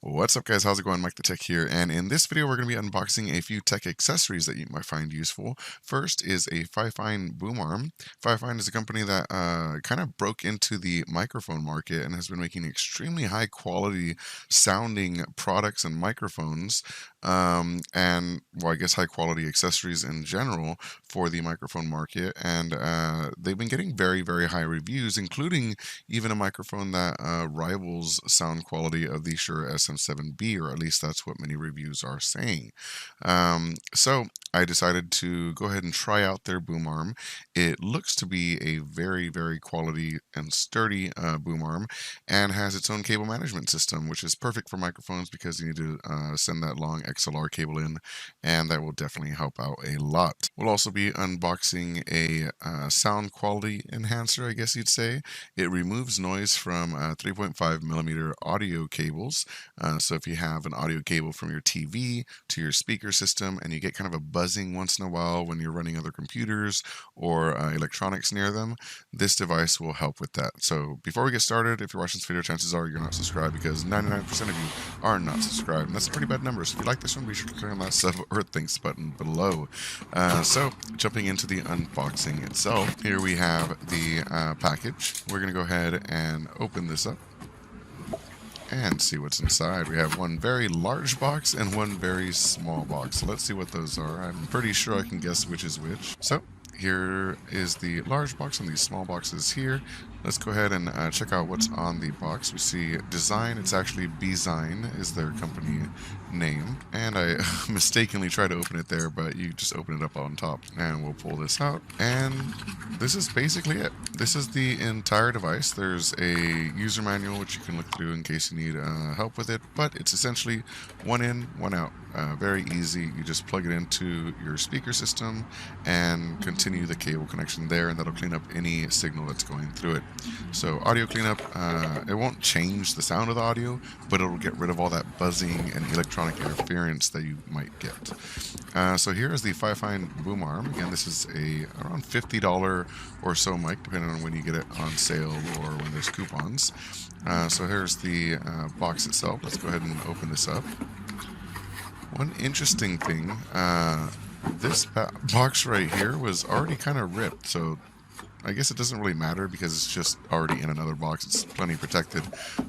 What's up, guys? How's it going? MikeTheTech here, and in this video we're going to be unboxing a few tech accessories that you might find useful. First is a FIFINE boom arm. FIFINE is a company that kind of broke into the microphone market and has been making extremely high quality sounding products and microphones, and well, I guess high quality accessories in general for the microphone market. And they've been getting very, very high reviews, including even a microphone that rivals sound quality of the Shure SM7B, or at least that's what many reviews are saying. So I decided to go ahead and try out their boom arm. It looks to be a very, very quality and sturdy boom arm, and has its own cable management system, which is perfect for microphones because you need to send that long XLR cable in, and that will definitely help out a lot. We'll also be unboxing a sound quality enhancer, I guess you'd say. It removes noise from 3.5 millimeter audio cables. So if you have an audio cable from your TV to your speaker system and you get kind of a buzzing once in a while when you're running other computers or electronics near them, this device will help with that. So before we get started, if you're watching this video, chances are you're not subscribed, because 99% of you are not subscribed. And that's a pretty bad number. So if you like this one, be sure to click on that sub or thanks button below. So jumping into the unboxing itself, here we have the package. We're going to go ahead and open this up and see what's inside. We have one very large box and one very small box. So let's see what those are. I'm pretty sure I can guess which is which. So here is the large box and these small boxes here. Let's go ahead and check out what's on the box. We see BESIGN. It's actually BESIGN is their company name. And I mistakenly tried to open it there, but you just open it up on top. And we'll pull this out. And this is basically it. This is the entire device. There's a user manual which you can look through in case you need help with it. But it's essentially one in, one out. Very easy. You just plug it into your speaker system and continue the cable connection there, and that'll clean up any signal that's going through it. So audio cleanup, it won't change the sound of the audio, but it'll get rid of all that buzzing and electronic interference that you might get. So here is the FIFINE boom arm. Again, this is a around $50 or so mic, depending on when you get it on sale or when there's coupons. So here's the box itself. Let's go ahead and open this up. One interesting thing, this box right here was already kind of ripped, so I guess it doesn't really matter because it's just already in another box. It's plenty protected,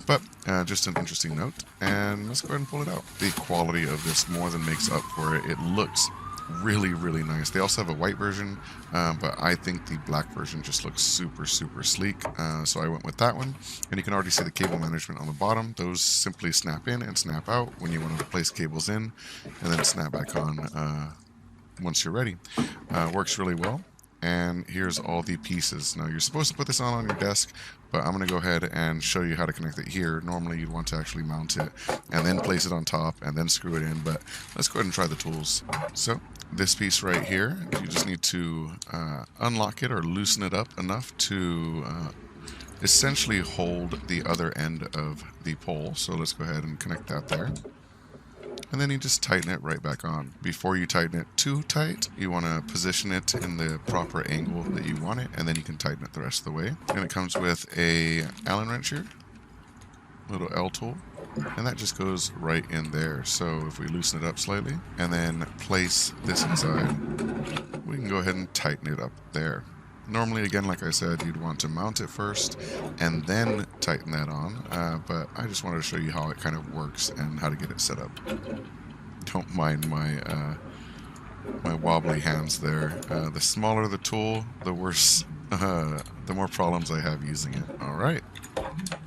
but just an interesting note. And let's go ahead and pull it out. The quality of this more than makes up for it. It looks really, really nice. They also have a white version, but I think the black version just looks super, super sleek. So I went with that one. And you can already see the cable management on the bottom. Those simply snap in and snap out when you want to place cables in, and then snap back on once you're ready. Works really well. And here's all the pieces. Now, you're supposed to put this on your desk, but I'm going to go ahead and show you how to connect it here. Normally, you'd want to actually mount it and then place it on top and then screw it in, but let's go ahead and try the tools. So this piece right here, you just need to unlock it or loosen it up enough to essentially hold the other end of the pole. So let's go ahead and connect that there. And then you just tighten it right back on. Before you tighten it too tight, you want to position it in the proper angle that you want it, and then you can tighten it the rest of the way. And it comes with a Allen wrench here, little L tool, and that just goes right in there. So if we loosen it up slightly and then place this inside, we can go ahead and tighten it up there. Normally, again, like I said, you'd want to mount it first and then tighten that on, but I just wanted to show you how it kind of works and how to get it set up. Don't mind my my wobbly hands there. The smaller the tool, the worse, the more problems I have using it. All right,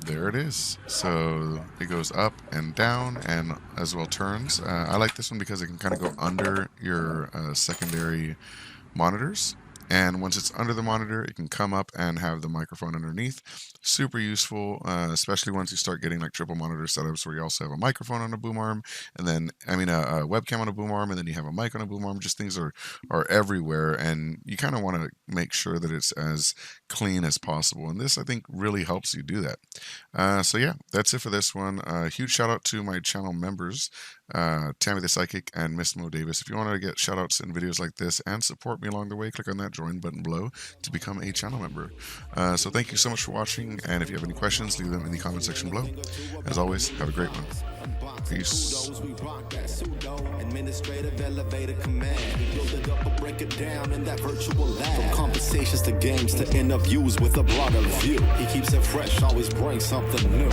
there it is. So it goes up and down and as well turns. I like this one because it can kind of go under your secondary monitors. And once it's under the monitor, it can come up and have the microphone underneath. Super useful, especially once you start getting like triple monitor setups where you also have a microphone on a boom arm, and then, a webcam on a boom arm, and then you have a mic on a boom arm. Just things are everywhere, and you kind of want to make sure that it's as clean as possible. And this, I think, really helps you do that. So yeah, that's it for this one. Huge shout out to my channel members, Tammy the Psychic and Miss Mo Davis. If you want to get shout outs in videos like this and support me along the way, click on that join button below to become a channel member. So thank you so much for watching, and if you have any questions, leave them in the comment section below. As always, have a great one. Peace. Administrative elevator command. We build it up or break it down in that virtual lab. From conversations to games to interviews with a broader view. He keeps it fresh, always brings something new.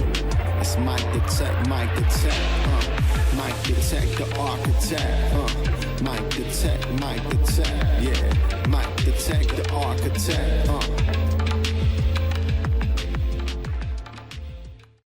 It's MikeTheTech, MikeTheTech, MikeTheTech, the architect. MikeTheTech, MikeTheTech,